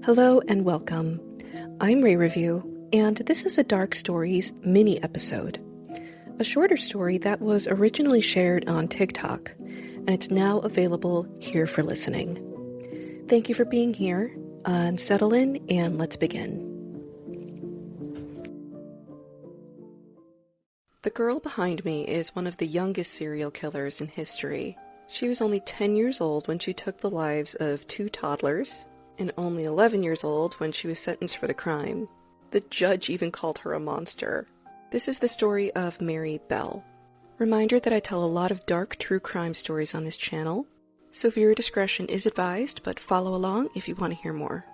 Hello and welcome. I'm Ray Review, and this is a Dark Stories mini episode, a shorter story that was originally shared on TikTok, and it's now available here for listening. Thank you for being here, and settle in, and let's begin. The girl behind me is one of the youngest serial killers in history. She was only 10 years old when she took the lives of 2 toddlers, and only 11 years old when she was sentenced for the crime. The judge even called her a monster. This is the story of Mary Bell. Reminder that I tell a lot of dark true crime stories on this channel, so viewer discretion is advised, but follow along if you want to hear more.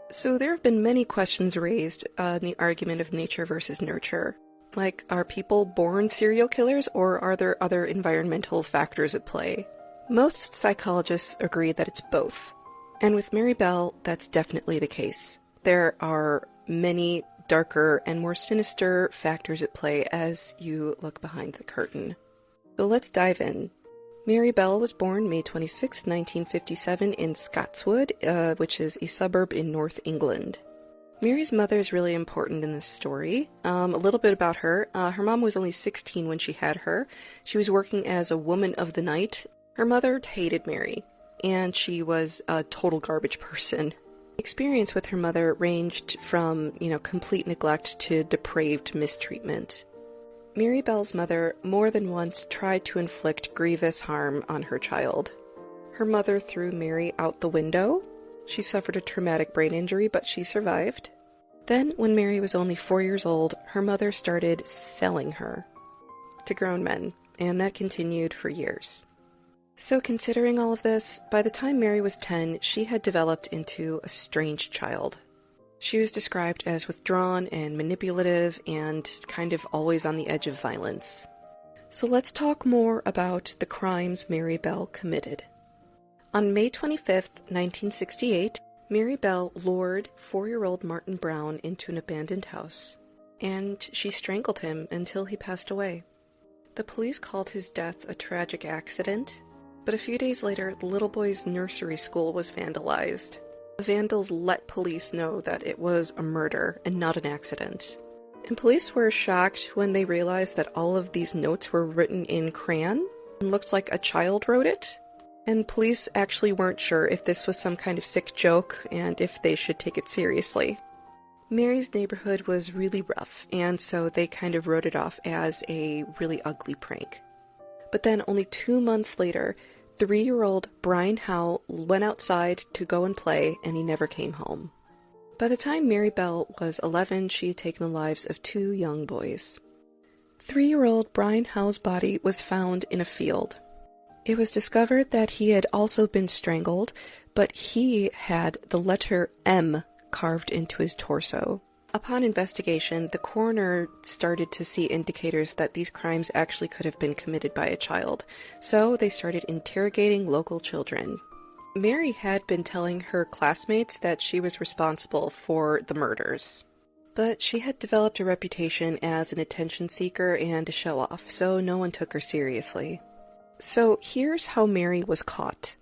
So there have been many questions raised in the argument of nature versus nurture. Like, are people born serial killers, or are there other environmental factors at play? Most psychologists agree that it's both. And with Mary Bell, that's definitely the case. There are many darker and more sinister factors at play as you look behind the curtain. So let's dive in. Mary Bell was born May 26, 1957 in Scotswood, which is a suburb in North England. Mary's mother is really important in this story. A little bit about her. Her mom was only 16 when she had her. She was working as a woman of the night. Her mother hated Mary, and she was a total garbage person. Experience with her mother ranged from, complete neglect to depraved mistreatment. Mary Bell's mother more than once tried to inflict grievous harm on her child. Her mother threw Mary out the window. She suffered a traumatic brain injury, but she survived. Then, when Mary was only 4 years old, her mother started selling her to grown men, and that continued for years. So considering all of this, by the time Mary was 10, she had developed into a strange child. She was described as withdrawn and manipulative and kind of always on the edge of violence. So let's talk more about the crimes Mary Bell committed. On May 25th, 1968, Mary Bell lured 4-year-old Martin Brown into an abandoned house, and she strangled him until he passed away. The police called his death a tragic accident, but a few days later, the little boy's nursery school was vandalized. The vandals let police know that it was a murder and not an accident. And police were shocked when they realized that all of these notes were written in crayon and looked like a child wrote it. And police actually weren't sure if this was some kind of sick joke and if they should take it seriously. Mary's neighborhood was really rough, and so they kind of wrote it off as a really ugly prank. But then only 2 months later, 3-year-old Brian Howell went outside to go and play, and he never came home. By the time Mary Bell was 11, she had taken the lives of 2 young boys. 3-year-old Brian Howell's body was found in a field. It was discovered that he had also been strangled, but he had the letter M carved into his torso. Upon investigation, the coroner started to see indicators that these crimes actually could have been committed by a child, so they started interrogating local children. Mary had been telling her classmates that she was responsible for the murders, but she had developed a reputation as an attention seeker and a show-off, so no one took her seriously. So here's how Mary was caught.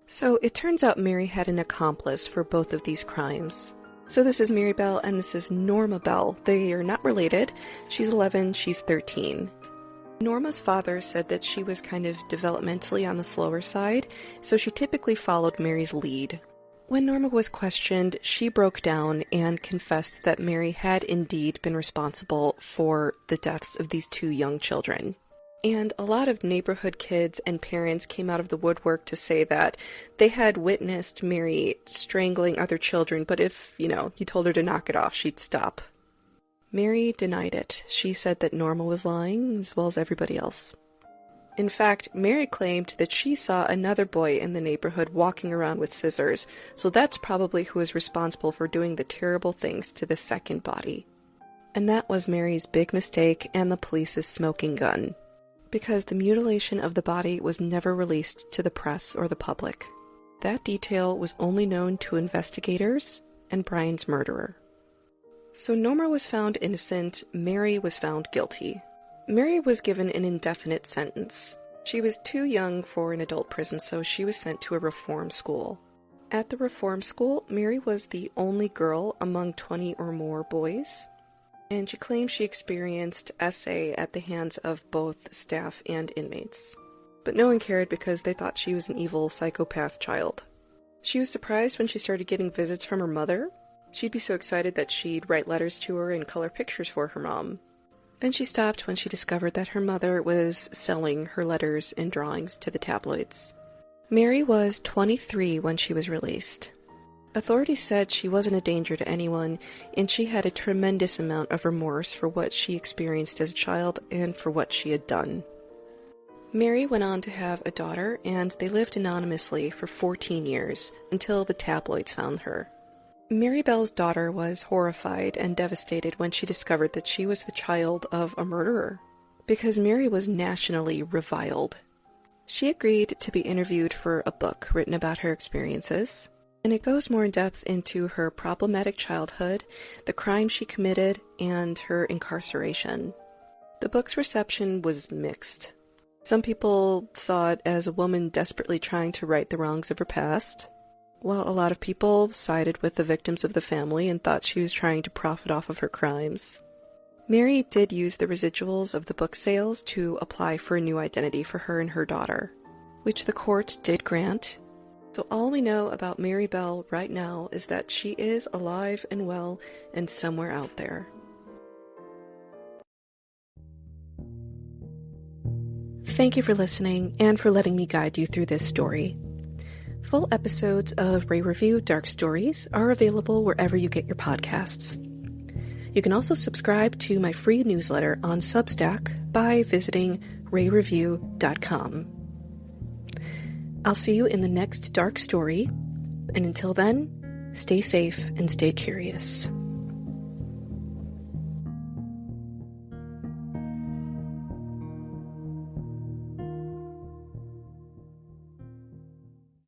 So it turns out Mary had an accomplice for both of these crimes. So this is Mary Bell and this is Norma Bell. They are not related. She's 11, she's 13. Norma's father said that she was kind of developmentally on the slower side, so she typically followed Mary's lead. When Norma was questioned, she broke down and confessed that Mary had indeed been responsible for the deaths of these 2 young children. And a lot of neighborhood kids and parents came out of the woodwork to say that they had witnessed Mary strangling other children, but if, you told her to knock it off, she'd stop. Mary denied it. She said that Norma was lying, as well as everybody else. In fact, Mary claimed that she saw another boy in the neighborhood walking around with scissors, so that's probably who is responsible for doing the terrible things to the second body. And that was Mary's big mistake and the police's smoking gun, because the mutilation of the body was never released to the press or the public. That detail was only known to investigators and Brian's murderer. So Norma was found innocent, Mary was found guilty. Mary was given an indefinite sentence. She was too young for an adult prison, so she was sent to a reform school. At the reform school, Mary was the only girl among 20 or more boys, and she claims she experienced SA at the hands of both staff and inmates. But no one cared because they thought she was an evil psychopath child. She was surprised when she started getting visits from her mother. She'd be so excited that she'd write letters to her and color pictures for her mom. Then she stopped when she discovered that her mother was selling her letters and drawings to the tabloids. Mary was 23 when she was released. Authorities said she wasn't a danger to anyone, and she had a tremendous amount of remorse for what she experienced as a child and for what she had done. Mary went on to have a daughter, and they lived anonymously for 14 years, until the tabloids found her. Mary Bell's daughter was horrified and devastated when she discovered that she was the child of a murderer, because Mary was nationally reviled. She agreed to be interviewed for a book written about her experiences, and it goes more in depth into her problematic childhood, the crimes she committed, and her incarceration. The book's reception was mixed. Some people saw it as a woman desperately trying to right the wrongs of her past, while a lot of people sided with the victims of the family and thought she was trying to profit off of her crimes. Mary did use the residuals of the book sales to apply for a new identity for her and her daughter, which the court did grant. So all we know about Mary Bell right now is that she is alive and well and somewhere out there. Thank you for listening and for letting me guide you through this story. Full episodes of Ray Review Dark Stories are available wherever you get your podcasts. You can also subscribe to my free newsletter on Substack by visiting rayreview.com. I'll see you in the next dark story, and until then, stay safe and stay curious.